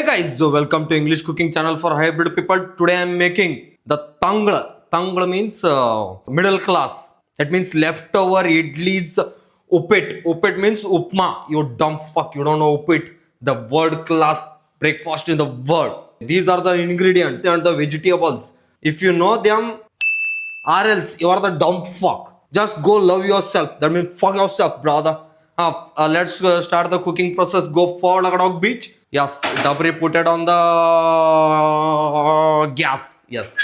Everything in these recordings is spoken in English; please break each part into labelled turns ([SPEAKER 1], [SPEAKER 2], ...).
[SPEAKER 1] Guys, so welcome to English cooking channel for hybrid people. Today I am making the tangla. Tangla means middle class. That means leftover idlis uppit. Uppit means upma. You dumb fuck. You don't know uppit. The world class breakfast in the world. These are the ingredients and the vegetables. If you know them, or else you are the dumb fuck. Just go love yourself. That means fuck yourself, brother. Let's start the cooking process. Go forward like a dog beach. Yes, dabri put it on the gas. Yes,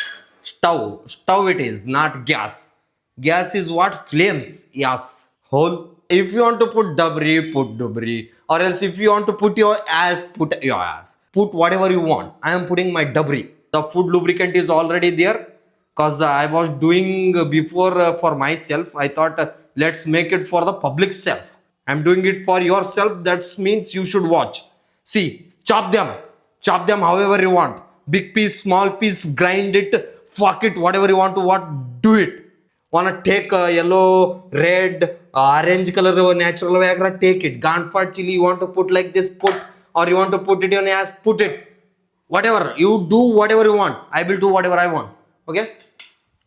[SPEAKER 1] stove it is, not gas. Gas is what? Flames. Yes, whole. If you want to put dabri, put dabri. Or else if you want to put your ass, put your ass. Put whatever you want. I am putting my dabri. The food lubricant is already there. Cause I was doing before for myself. I thought let's make it for the public self. I'm doing it for yourself. That means you should watch. See, chop them however you want. Big piece, small piece, grind it, fuck it, whatever you want to what, do it. Wanna take yellow, red, orange color natural Viagra, take it. Ganpat chili, you want to put like this, put, or you want to put it on your ass, put it. Whatever, you do whatever you want. I will do whatever I want.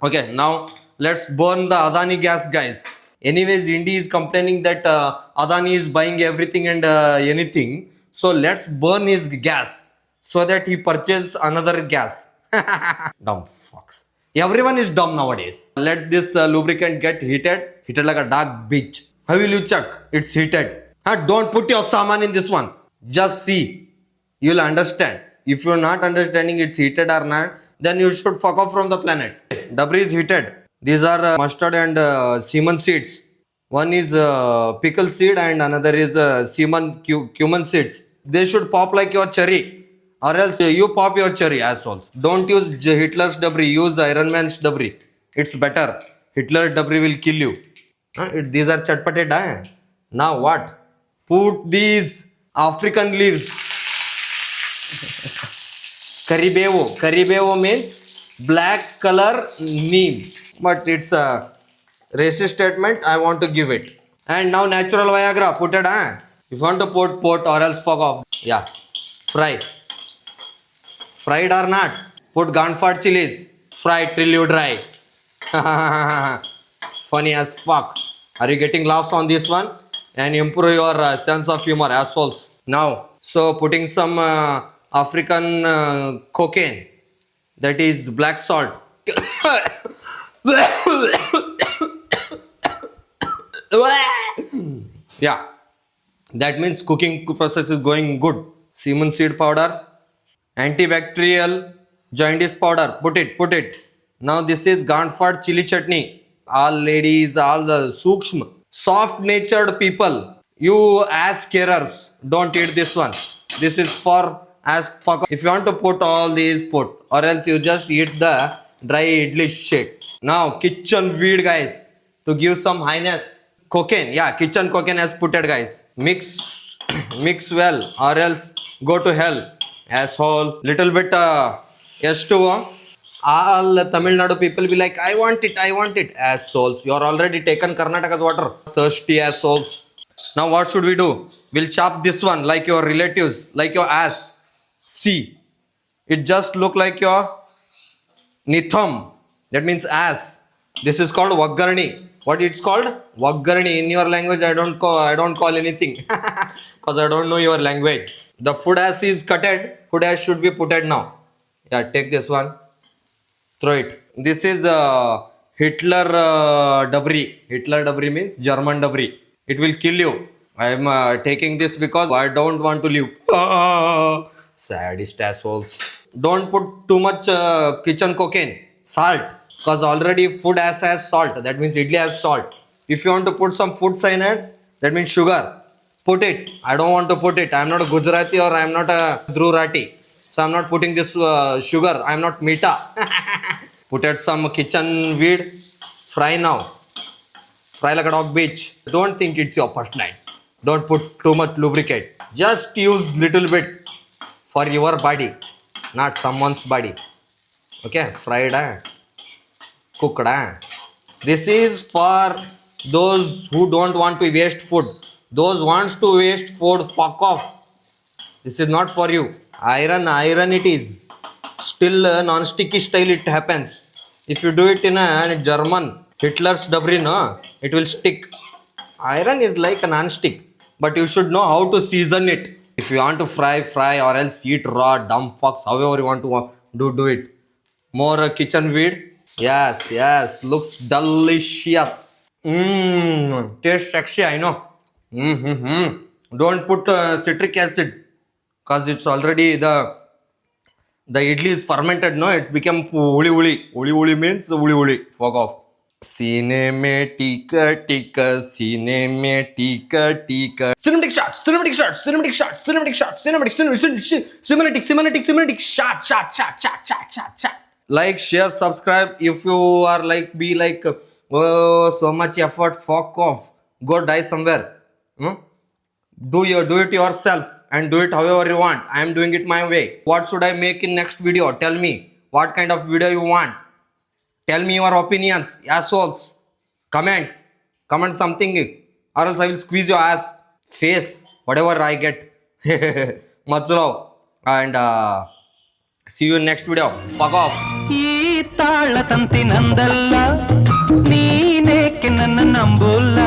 [SPEAKER 1] Okay, now let's burn the Adani gas, guys. Anyways, Indy is complaining that Adani is buying everything and anything. So let's burn his gas so that he purchase another gas. Dumb fucks. Everyone is dumb nowadays. Let this lubricant get heated like a dark bitch. How will you check? It's heated. Don't put your saman in this one. Just see. You'll understand. If you're not understanding it's heated or not, then you should fuck off from the planet. Dabri is heated. These are mustard and semen seeds. One is pickle seed and another is cumin seeds. They should pop like your cherry, or else you pop your cherry, assholes. Don't use Hitler's dabri. Use Iron Man's dabri. It's better. Hitler's dabri will kill you. These are chatpate dye. Now what? Put these African leaves. Caribeo means black color neem. But it's a racist statement. I want to give it. And now natural Viagra. Put it. If you want to put or else fuck off. Yeah. Fry. Fried or not. Put Ganfart chilies. Fry till you dry. Funny as fuck. Are you getting laughs on this one? And improve your sense of humor, assholes. Now, so putting some African cocaine. That is black salt. Yeah. That means cooking process is going good. Semen seed powder. Antibacterial jaundice powder. Put it. Now this is Ganfart chili chutney. All ladies, all the sukshma, soft natured people. You ass carers, don't eat this one. This is for as fuck. If you want to put all these, put, or else you just eat the dry idli shit. Now kitchen weed, guys, to give some highness. Cocaine, yeah, kitchen cocaine has put it, guys. Mix well, or else go to hell, asshole. Little bit S2O. All Tamil Nadu people be like, I want it, assholes. You are already taken Karnataka's water, thirsty assholes. Now what should we do? We'll chop this one like your relatives, like your ass. See, it just look like your nitham. That means ass. This is called Waggarni. What it's called? Waggarni. In your language, I don't call anything because I don't know your language. The food ass is cutted. Food ass should be putted now. Yeah, take this one. Throw it. This is Hitler dabri. Hitler dabri means German dabri. It will kill you. I am taking this because I don't want to live. Saddest assholes. Don't put too much kitchen cocaine. Salt. Because already food has salt. That means idli has salt. If you want to put some food cyanide, that means sugar. Put it. I don't want to put it. I am not a Gujarati or I am not a Drurati. So I'm not putting this sugar. I'm not Mita. Put it some kitchen weed. Fry now. Fry like a dog bitch. Don't think it's your first night. Don't put too much lubricant. Just use little bit for your body, not someone's body. Okay, fried, cooked. This is for those who don't want to waste food. Those wants to waste food, fuck off. This is not for you. Iron it is. Still non-sticky style it happens. If you do it in a German, Hitler's dabri, no, it will stick. Iron is like a non-stick, but you should know how to season it. If you want to fry, or else eat raw, dumb fucks, however you want to do it. More kitchen weed. Yes, looks delicious. Taste sexy, I know. Don't put citric acid, cause it's already the idli is fermented. No, it's become uli uli. Uli uli means uli uli. Fuck off. Cinematic. Cinematic shots. Shot. Like, share, subscribe. If you are like, be like, oh, so much effort. Fuck off. Go die somewhere. Do it yourself and do it however you want. I am doing it my way. What should I make in next video? Tell me. What kind of video you want? Tell me your opinions, assholes. Comment something, or else I will squeeze your ass, face, whatever I get. Much love, and see you in next video. Fuck off.
[SPEAKER 2] ಈ ತಾಳ ತಂತಿ ನಂದಲ್ಲ ನೀನೇಕೆ ನನ್ನ ನಂಬುಲ್ಲ